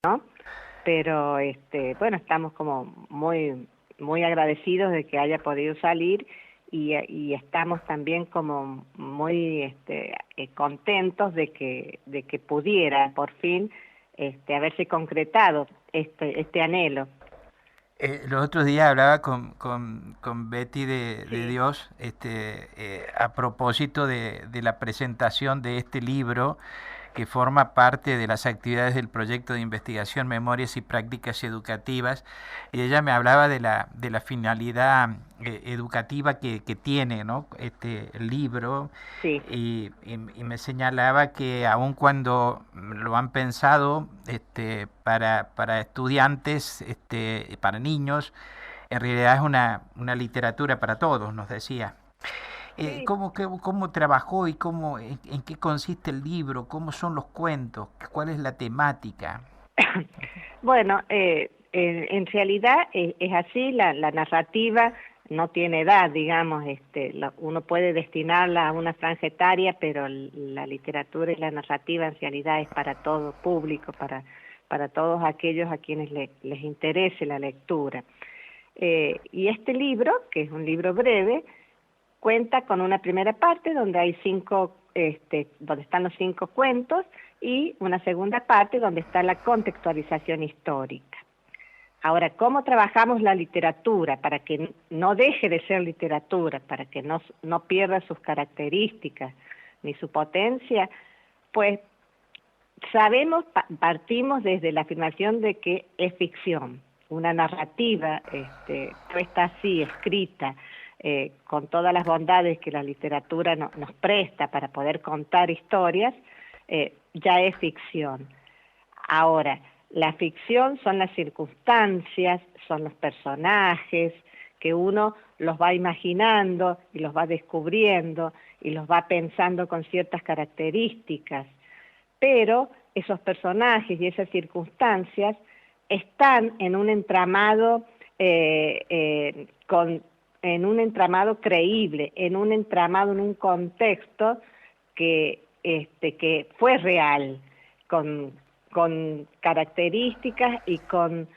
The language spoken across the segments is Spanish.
¿no? Pero bueno, estamos como muy agradecidos de que haya podido salir y estamos también como muy contentos de que pudiera por fin haberse concretado este anhelo. Los otros días hablaba con Betty de Sí, Dios a propósito de la presentación de este libro que forma parte de las actividades del proyecto de investigación Memorias y Prácticas Educativas, y ella me hablaba de la finalidad educativa que tiene, ¿no? El libro, sí. y me señalaba que aun cuando lo han pensado para estudiantes, para niños, en realidad es una literatura para todos, nos decía. Sí. ¿Cómo trabajó y en qué consiste el libro? ¿Cómo son los cuentos? ¿Cuál es la temática? Bueno, en realidad es así, la narrativa no tiene edad, digamos, uno puede destinarla a una franja etaria, pero la literatura y la narrativa en realidad es para todo público, para todos aquellos a quienes les interese la lectura. Y este libro, que es un libro breve, cuenta con una primera parte donde hay donde están los 5 cuentos y una segunda parte donde está la contextualización histórica. Ahora, ¿cómo trabajamos la literatura para que no deje de ser literatura, para que no pierda sus características ni su potencia? Pues partimos desde la afirmación de que es ficción, una narrativa puesta así, escrita, con todas las bondades que la literatura nos presta para poder contar historias, ya es ficción. Ahora, la ficción son las circunstancias, son los personajes, que uno los va imaginando y los va descubriendo y los va pensando con ciertas características, pero esos personajes y esas circunstancias están en un entramado en un entramado creíble, en un entramado, en un contexto que fue real, con, con características y con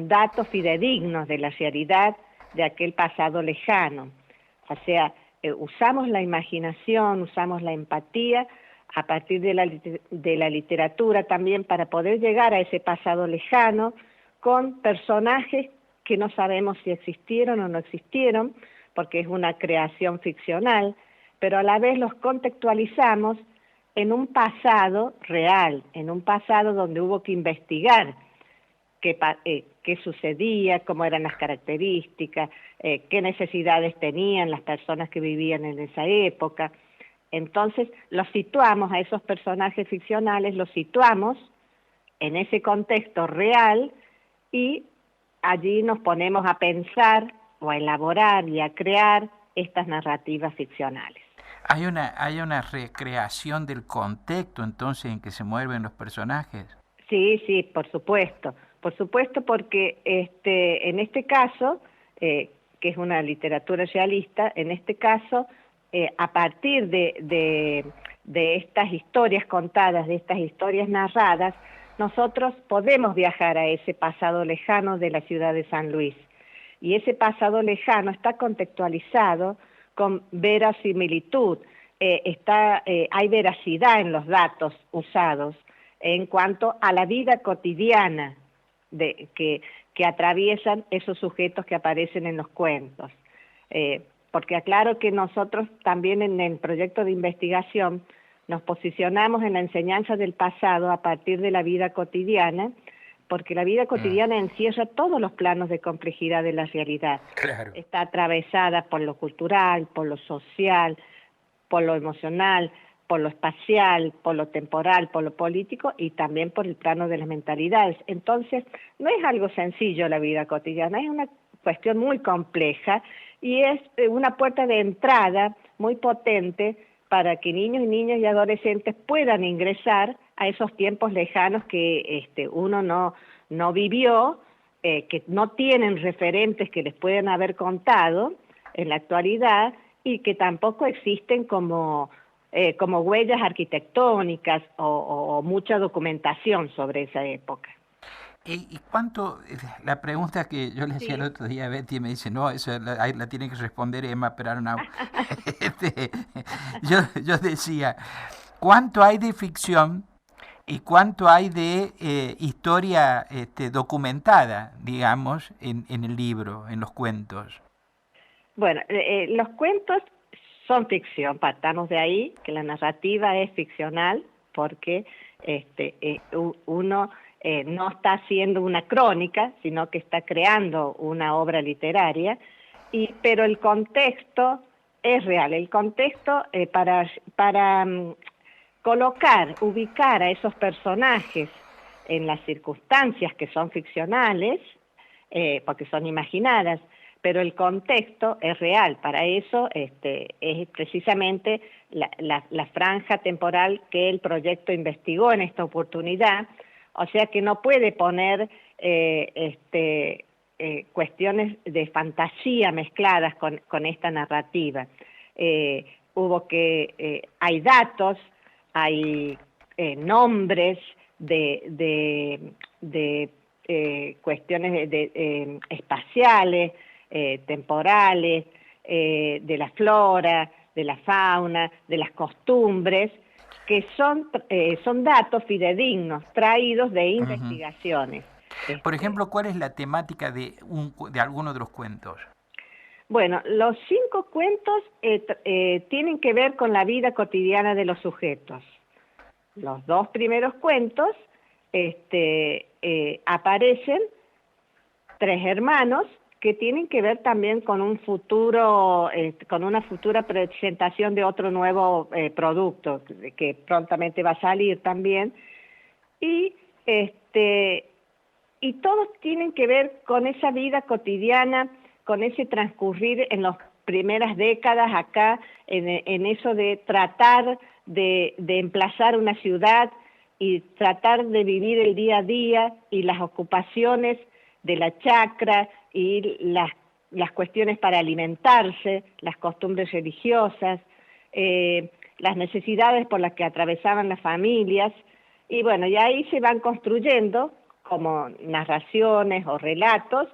datos fidedignos de la realidad de aquel pasado lejano. O sea, usamos la imaginación, usamos la empatía a partir de la literatura también para poder llegar a ese pasado lejano con personajes que no sabemos si existieron o no existieron, porque es una creación ficcional, pero a la vez los contextualizamos en un pasado real, en un pasado donde hubo que investigar qué sucedía, cómo eran las características, qué necesidades tenían las personas que vivían en esa época. Entonces los situamos a esos personajes ficcionales, los situamos en ese contexto real y allí nos ponemos a pensar o a elaborar y a crear estas narrativas ficcionales. Hay una recreación del contexto entonces en que se mueven los personajes. Sí, sí, por supuesto porque en este caso, que es una literatura realista, en este caso, a partir de estas historias contadas, de estas historias narradas, nosotros podemos viajar a ese pasado lejano de la ciudad de San Luis. Y ese pasado lejano está contextualizado con verosimilitud, hay veracidad en los datos usados en cuanto a la vida cotidiana que atraviesan esos sujetos que aparecen en los cuentos. Porque aclaro que nosotros también en el proyecto de investigación nos posicionamos en la enseñanza del pasado a partir de la vida cotidiana, porque la vida Mm, cotidiana encierra todos los planos de complejidad de la realidad. claro. Está atravesada por lo cultural, por lo social, por lo emocional, por lo espacial, por lo temporal, por lo político y también por el plano de las mentalidades. Entonces, no es algo sencillo la vida cotidiana, es una cuestión muy compleja y es una puerta de entrada muy potente para que niños y niñas y adolescentes puedan ingresar a esos tiempos lejanos que uno no vivió, que no tienen referentes que les puedan haber contado en la actualidad y que tampoco existen como huellas arquitectónicas o mucha documentación sobre esa época. ¿Y cuánto? La pregunta que yo le hacía el Sí. otro día a Betty me dice, no, eso ahí la tiene que responder Emma Perarnau. Este, yo decía, ¿cuánto hay de ficción y cuánto hay de historia documentada, digamos, en el libro, en los cuentos? Bueno, los cuentos son ficción, partamos de ahí, que la narrativa es ficcional, porque uno no está haciendo una crónica, sino que está creando una obra literaria, pero el contexto es real. El contexto para colocar, ubicar a esos personajes en las circunstancias que son ficcionales, porque son imaginadas, pero el contexto es real. Para eso es precisamente la franja temporal que el proyecto investigó en esta oportunidad, o sea que no puede poner cuestiones de fantasía mezcladas con esta narrativa. Hay datos, hay nombres de cuestiones espaciales, temporales, de la flora, de la fauna, de las costumbres, que son datos fidedignos, traídos de Ujú. investigaciones. Por Este, ejemplo, ¿cuál es la temática de alguno de los cuentos? bueno, los 5 cuentos tienen que ver con la vida cotidiana de los sujetos. Los 2 primeros cuentos aparecen 3 hermanos que tienen que ver también con un futuro, con una futura presentación de otro nuevo producto que prontamente va a salir también. Y, este, y todos tienen que ver con esa vida cotidiana, con ese transcurrir en las primeras décadas acá, en eso de tratar de emplazar una ciudad y tratar de vivir el día a día y las ocupaciones de la chacra y las cuestiones para alimentarse, las costumbres religiosas, las necesidades por las que atravesaban las familias, y bueno, y ahí se van construyendo como narraciones o relatos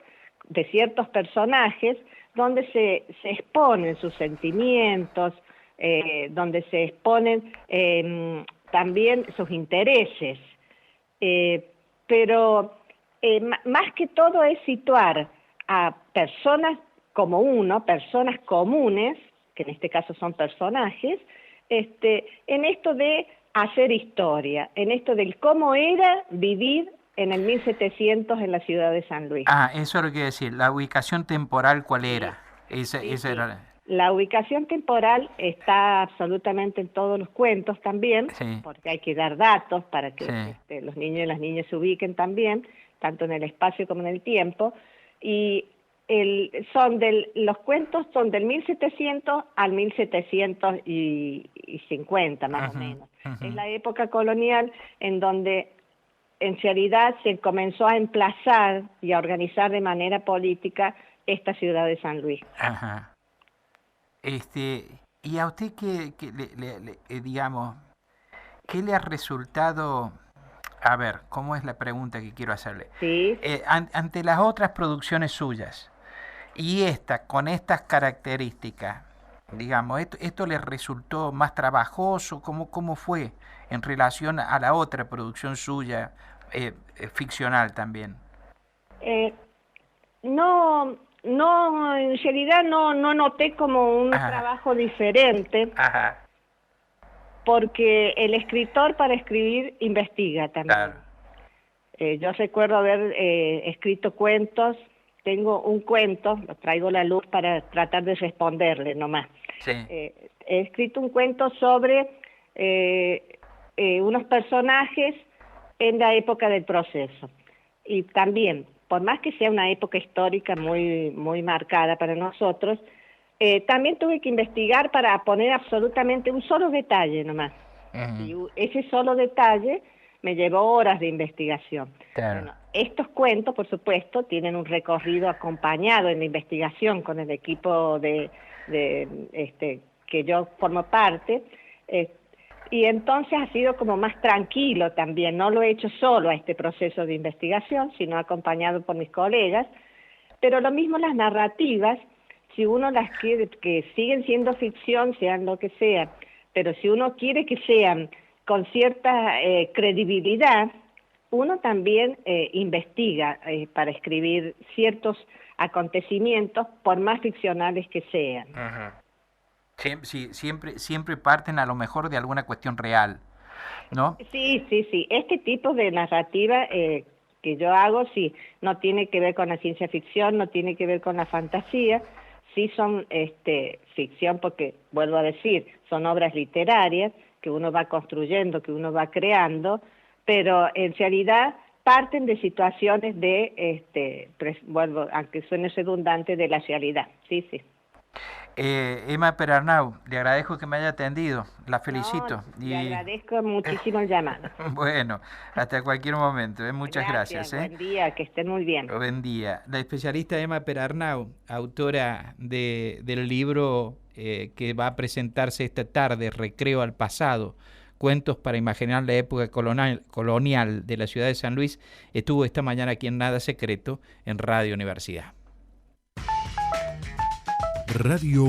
de ciertos personajes donde se exponen sus sentimientos, donde se exponen también sus intereses. Pero más que todo es situar a personas como uno, personas comunes, que en este caso son personajes, en esto de hacer historia, en esto del cómo era vivir en el 1700 en la ciudad de San Luis. Ah, eso es lo que quiero decir. La ubicación temporal, ¿cuál Sí, era? Esa sí. era. La ubicación temporal está absolutamente en todos los cuentos también, Sí, porque hay que dar datos para sí. que los niños y las niñas se ubiquen también, tanto en el espacio como en el tiempo. Y los cuentos son del 1700 al 1750 más o Ujú, menos. ujú. Es la época colonial en donde en realidad se comenzó a emplazar y a organizar de manera política esta ciudad de San Luis. Ajá. ¿Y a usted qué digamos, qué le ha resultado? A ver, ¿cómo es la pregunta que quiero hacerle? Sí, Ante las otras producciones suyas y esta, con estas características, digamos, ¿esto le resultó más trabajoso? ¿Cómo fue en relación a la otra producción suya, ficcional también? eh, no, no, en realidad no noté como un Ajá, trabajo diferente, ajá, porque el escritor para escribir investiga claro, también. Yo recuerdo haber escrito cuentos, tengo un cuento, lo traigo a la luz para tratar de responderle nomás. sí, He escrito un cuento sobre unos personajes en la época del proceso. Y también, por más que sea una época histórica muy marcada para nosotros, también tuve que investigar para poner absolutamente un solo detalle nomás. ujú, Y ese solo detalle me llevó horas de investigación. claro, Bueno, estos cuentos, por supuesto, tienen un recorrido acompañado en la investigación con el equipo que yo formo parte. Eh, y entonces ha sido como más tranquilo también. No lo he hecho solo a este proceso de investigación, sino acompañado por mis colegas, pero lo mismo las narrativas, si uno las quiere, que siguen siendo ficción, sean lo que sea, pero si uno quiere que sean con cierta credibilidad, uno también investiga para escribir ciertos acontecimientos, por más ficcionales que sean. Ajá. Sí, siempre parten a lo mejor de alguna cuestión real, ¿no? Sí, sí, sí. Este tipo de narrativa que yo hago, sí, no tiene que ver con la ciencia ficción, no tiene que ver con la fantasía, sí son ficción porque, vuelvo a decir, son obras literarias que uno va construyendo, que uno va creando, pero en realidad parten de situaciones de, vuelvo, aunque suene redundante, de la realidad. Sí, sí. Emma Perarnau, le agradezco que me haya atendido, la No, felicito le y agradezco muchísimo el llamado. bueno, hasta cualquier momento, muchas Gracias, gracias. buen día, que estén muy bien. Buen día. La especialista Emma Perarnau, autora del libro que va a presentarse esta tarde, Recreo al pasado, cuentos para imaginar la época colonial de la ciudad de San Luis, estuvo esta mañana aquí en Nada Secreto, en Radio Universidad. Radio